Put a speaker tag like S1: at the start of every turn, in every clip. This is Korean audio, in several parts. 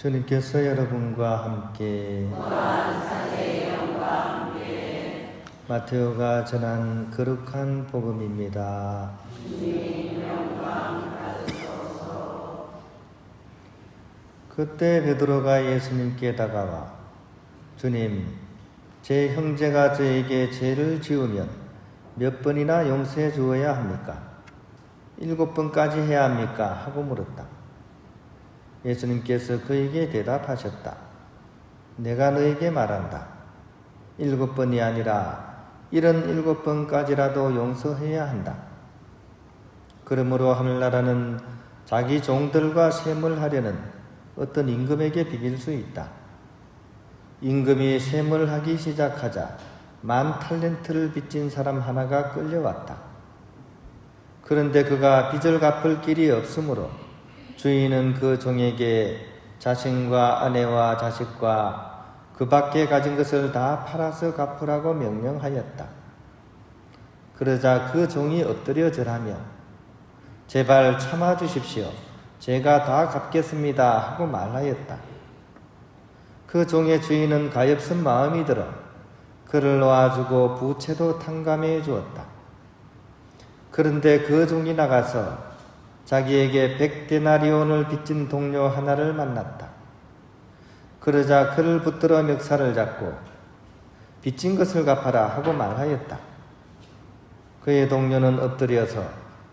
S1: 주님께서 여러분과 함께 마테오가 전한 거룩한 복음입니다. 그때 베드로가 예수님께 다가와 주님, 제 형제가 저에게 죄를 지으면 몇 번이나 용서해 주어야 합니까? 7번까지 해야 합니까? 하고 물었다. 예수님께서 그에게 대답하셨다. 내가 너에게 말한다. 7번이 아니라 77번까지라도 용서해야 한다. 그러므로 하늘나라는 자기 종들과 셈을 어떤 임금에게 비길 수 있다. 임금이 셈을 하기 시작하자 10,000달란트를 빚진 사람 하나가 끌려왔다. 그런데 그가 빚을 갚을 길이 없으므로 주인은 그 종에게 자신과 아내와 자식과 그 밖에 가진 것을 다 팔아서 갚으라고 명령하였다. 그러자 그 종이 엎드려 절하며 제발 참아주십시오. 제가 다 갚겠습니다 하고 말하였다. 그 종의 주인은 가엾은 마음이 들어 그를 놓아주고 부채도 탕감해 주었다. 그런데 그 종이 나가서 자기에게 100데나리온을 빚진 동료 하나를 만났다. 그러자 그를 붙들어 멱살을 잡고 빚진 것을 갚아라 하고 말하였다. 그의 동료는 엎드려서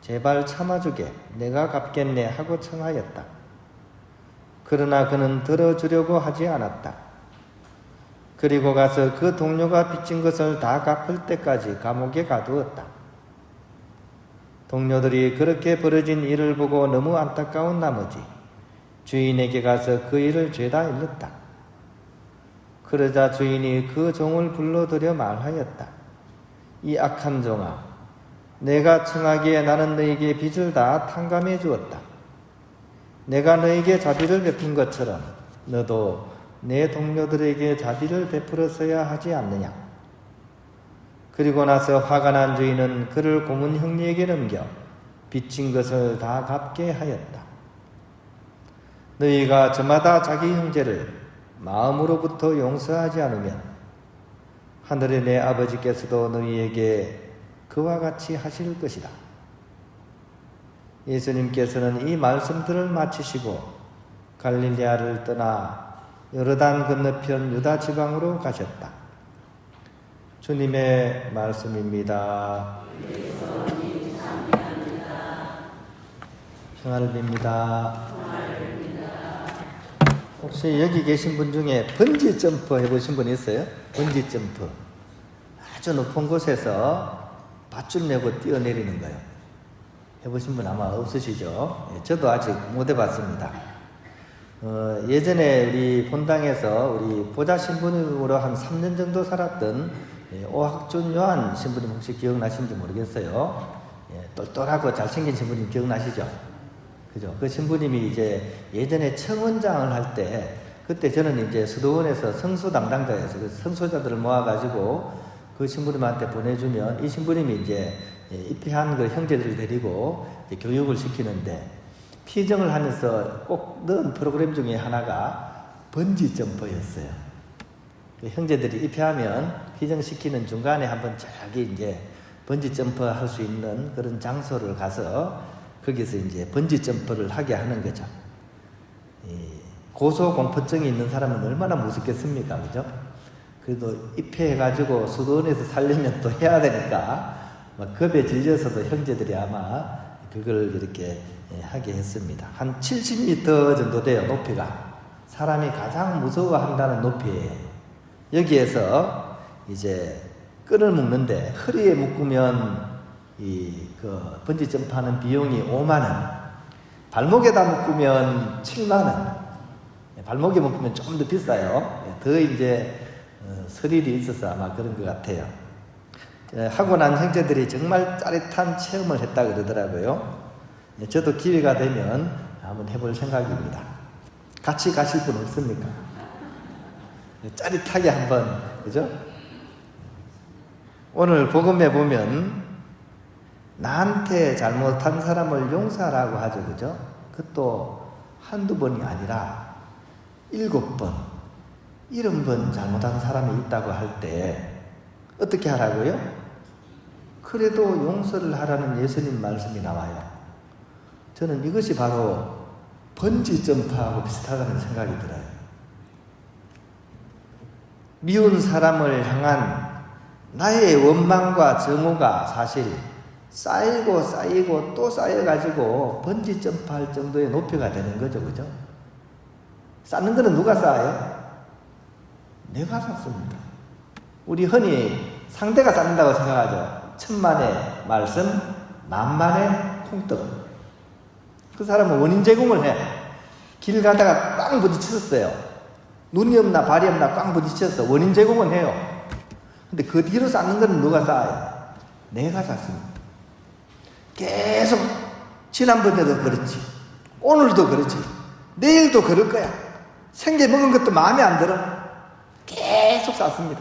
S1: 제발 참아주게, 내가 갚겠네 하고 청하였다. 그러나 그는 들어주려고 하지 않았다. 그리고 가서 그 동료가 빚진 것을 다 갚을 때까지 감옥에 가두었다. 동료들이 그렇게 벌어진 일을 보고 너무 안타까운 나머지 주인에게 가서 그 일을 죄다 일렀다. 그러자 주인이 그 종을 불러들여 말하였다. 이 악한 종아, 내가 청하기에 나는 너에게 빚을 다 탕감해 주었다. 내가 너에게 자비를 베푼 것처럼 너도 내 동료들에게 자비를 베풀었어야 하지 않느냐. 그리고 나서 화가 난 주인은 그를 고문 형리에게 넘겨 빚진 것을 다 갚게 하였다. 너희가 저마다 자기 형제를 마음으로부터 용서하지 않으면 하늘의 내 아버지께서도 너희에게 그와 같이 하실 것이다. 예수님께서는 이 말씀들을 마치시고 갈릴레아를 떠나 요르단 건너편 유다 지방으로 가셨다. 주님의 말씀입니다. 평안을 빕니다. 혹시 여기 계신 분 중에 번지 점프 해보신 분 있어요? 번지 점프. 아주 높은 곳에서 밧줄 내고 뛰어내리는 거예요. 해보신 분 아마 없으시죠? 저도 아직 못 해봤습니다. 예전에 우리 본당에서 우리 보좌 신부님으로 한 3년 정도 살았던 오학준 요한 신부님 혹시 기억나시는지 모르겠어요. 똘똘하고 잘생긴 신부님 기억나시죠? 그죠? 그 신부님이 이제 예전에 청원장을 할 때, 그때 저는 이제 수도원에서 성소 담당자였어요. 그래서 성소자들을 모아가지고 그 신부님한테 보내주면 이 신부님이 이제 입회한 그 형제들을 데리고 교육을 시키는데 피정을 하면서 꼭 넣은 프로그램 중에 하나가 번지 점퍼였어요. 그 형제들이 입회하면 피정시키는 중간에 한번 저기 이제 번지 점퍼 할 수 있는 그런 장소를 가서 거기서 이제 번지 점퍼를 하게 하는 거죠. 고소공포증이 있는 사람은 얼마나 무섭겠습니까? 그죠? 그래도 입회해가지고 수도원에서 살려면 또 해야 되니까 막 겁에 질려서도 형제들이 아마 그걸 이렇게 하게 했습니다. 한 70m 정도 돼요, 높이가. 사람이 가장 무서워한다는 높이에요. 여기에서 이제 끈을 묶는데 허리에 묶으면 그 번지 점프하는 비용이 5만원, 발목에다 묶으면 7만원, 발목에 묶으면 조금 더 비싸요. 더 이제 스릴이 있어서 아마 그런 것 같아요. 하고 난 형제들이 정말 짜릿한 체험을 했다 그러더라고요. 저도 기회가 되면 한번 해볼 생각입니다. 같이 가실 분 없습니까? 짜릿하게 한번, 그죠? 오늘 복음에 보면 나한테 잘못한 사람을 용서하라고 하죠, 그죠? 그것도 한두 번이 아니라 7번, 70번 잘못한 사람이 있다고 할 때 어떻게 하라고요? 그래도 용서를 하라는 예수님 말씀이 나와요. 저는 이것이 바로 번지 점프하고 비슷하다는 생각이 들어요. 미운 사람을 향한 나의 원망과 증오가 사실 쌓이고 또 쌓여가지고 번지 점프할 정도의 높이가 되는 거죠. 그죠? 쌓는 거는 누가 쌓아요? 내가 쌓습니다. 우리 흔히 상대가 쌓는다고 생각하죠. 천만의 말씀, 만만의 콩떡. 그 사람은 원인 제공을 해. 길 가다가 꽝 부딪혔어요. 눈이 없나 발이 없나 꽝 부딪혔어. 원인 제공은 해요. 근데 그 뒤로 쌓는 건 누가 쌓아요? 내가 쌓습니다. 계속 지난번에도 그렇지, 오늘도 그렇지, 내일도 그럴 거야. 생겨 먹은 것도 마음에 안 들어. 계속 쌓습니다.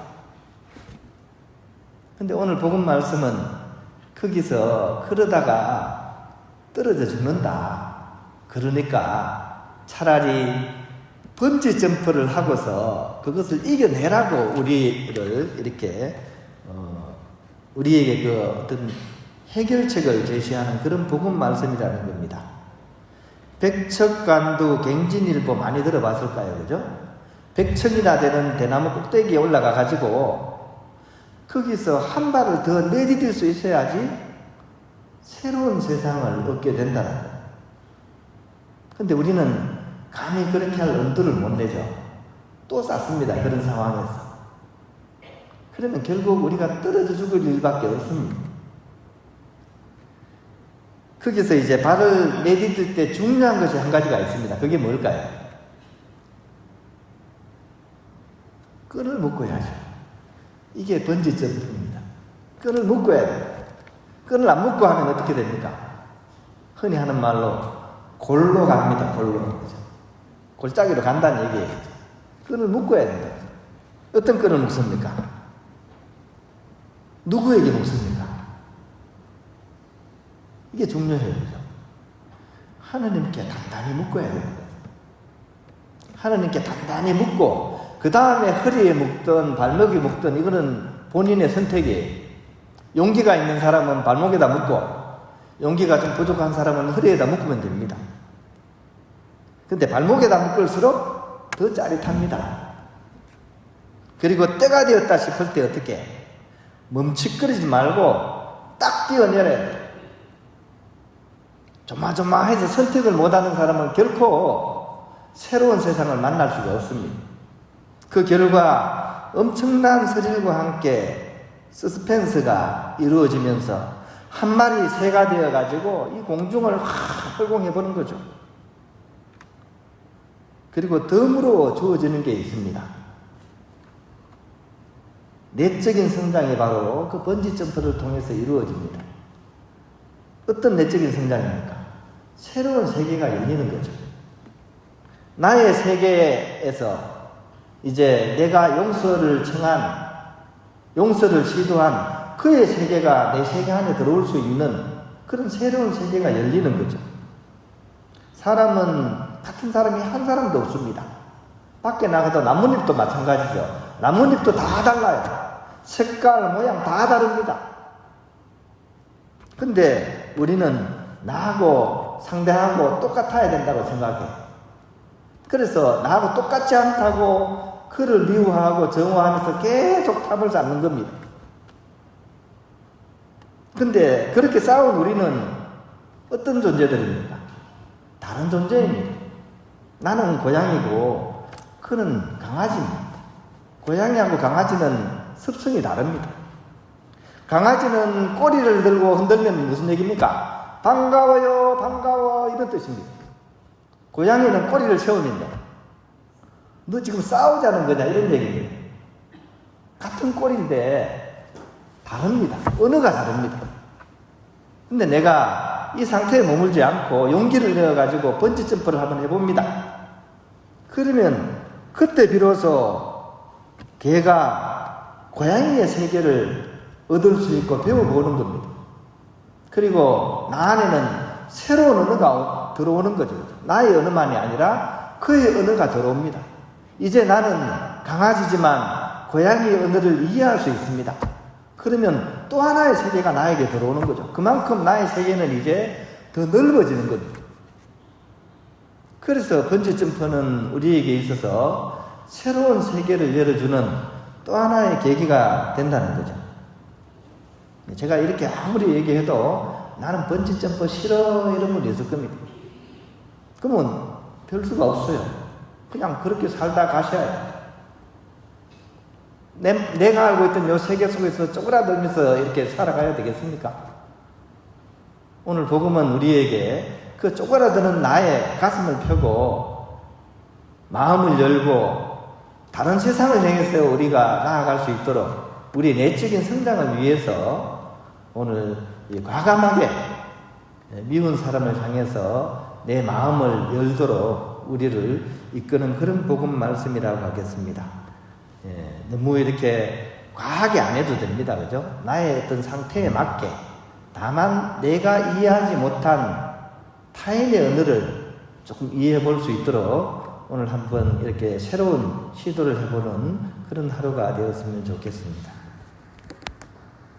S1: 근데 오늘 복음 말씀은 거기서 그러다가 떨어져 죽는다. 그러니까 차라리 번지 점프를 하고서 그것을 이겨내라고 우리를 이렇게 우리에게 그 어떤 해결책을 제시하는 그런 복음 말씀이라는 겁니다. 백척간두 갱진일보 많이 들어봤을까요? 그죠? 100층이나 되는 대나무 꼭대기에 올라가 가지고 거기서 한 발을 더 내디딜 수 있어야지 새로운 세상을 얻게 된다는 거예요. 근데 우리는 감히 그렇게 할 엄두를 못 내죠. 또 쌓습니다. 그런 상황에서. 그러면 결국 우리가 떨어져 죽을 일밖에 없습니다. 거기서 이제 발을 내디딜 때 중요한 것이 한 가지가 있습니다. 그게 뭘까요? 끈을 묶어야죠. 이게 번지 점프입니다. 끈을 묶어야 돼요. 끈을 안 묶고 하면 어떻게 됩니까? 흔히 하는 말로 골로 갑니다. 골로. 골짜기로 간다는 얘기예요. 끈을 묶어야 된다. 어떤 끈을 묶습니까? 누구에게 묶습니까? 이게 중요해요. 그죠? 하나님께 단단히 묶어야 됩니다. 하나님께 단단히 묶고 그 다음에 허리에 묶든 발목에 묶든 이거는 본인의 선택이에요. 용기가 있는 사람은 발목에다 묶고 용기가 좀 부족한 사람은 허리에다 묶으면 됩니다. 근데 발목에다 묶을수록 더 짜릿합니다. 그리고 때가 되었다 싶을 때 어떻게? 멈칫거리지 말고 딱 뛰어내려야 돼요. 조마조마해서 선택을 못하는 사람은 결코 새로운 세상을 만날 수가 없습니다. 그 결과 엄청난 스릴과 함께 서스펜스가 이루어지면서 한 마리 새가 되어가지고 이 공중을 확 활공해보는 거죠. 그리고 덤으로 주어지는 게 있습니다. 내적인 성장이 바로 그 번지 점프를 통해서 이루어집니다. 어떤 내적인 성장입니까? 새로운 세계가 열리는 거죠. 나의 세계에서 이제 내가 용서를 청한, 용서를 시도한 그의 세계가 내 세계 안에 들어올 수 있는 그런 새로운 세계가 열리는 거죠. 사람은 같은 사람이 한 사람도 없습니다. 밖에 나가도 나뭇잎도 마찬가지죠. 나뭇잎도 다 달라요. 색깔, 모양 다 다릅니다. 근데 우리는 나하고 상대하고 똑같아야 된다고 생각해요. 그래서 나하고 똑같지 않다고 그를 미워하고 정오하면서 계속 탑을 쌓는 겁니다. 근데 그렇게 싸운 우리는 어떤 존재들입니까? 다른 존재입니다. 나는 고양이고 그는 강아지입니다. 고양이하고 강아지는 습성이 다릅니다. 강아지는 꼬리를 들고 흔들면 무슨 얘기입니까? 반가워요, 반가워 이런 뜻입니다. 고양이는 꼬리를 세우면요, 너 지금 싸우자는 거냐 이런 얘기입니다. 같은 꼬리인데 다릅니다. 언어가 다릅니다. 근데 내가 이 상태에 머물지 않고 용기를 내어가지고 번지 점프를 한번 해봅니다. 그러면 그때 비로소 걔가 고양이의 세계를 얻을 수 있고 배워보는 겁니다. 그리고 나 안에는 새로운 언어가 들어오는 거죠. 나의 언어만이 아니라 그의 언어가 들어옵니다. 이제 나는 강아지지만 고양이 언어를 이해할 수 있습니다. 그러면 또 하나의 세계가 나에게 들어오는 거죠. 그만큼 나의 세계는 이제 더 넓어지는 겁니다. 그래서 번지점프는 우리에게 있어서 새로운 세계를 열어주는 또 하나의 계기가 된다는 거죠. 제가 이렇게 아무리 얘기해도 나는 번지점프 싫어 이런 분이 있을 겁니다. 그러면 별 수가 없어요. 그냥 그렇게 살다 가셔야 돼요. 내가 알고 있던 요 세계 속에서 쪼그라들면서 이렇게 살아가야 되겠습니까? 오늘 복음은 우리에게 그 쪼그라드는 나의 가슴을 펴고 마음을 열고 다른 세상을 향해서 우리가 나아갈 수 있도록 우리 내적인 성장을 위해서 오늘 과감하게 미운 사람을 향해서 내 마음을 열도록 우리를 이끄는 그런 복음 말씀이라고 하겠습니다. 너무 이렇게 과하게 안 해도 됩니다. 그죠? 나의 어떤 상태에 맞게 다만 내가 이해하지 못한 타인의 언어를 조금 이해해 볼 수 있도록 오늘 한번 이렇게 새로운 시도를 해보는 그런 하루가 되었으면 좋겠습니다.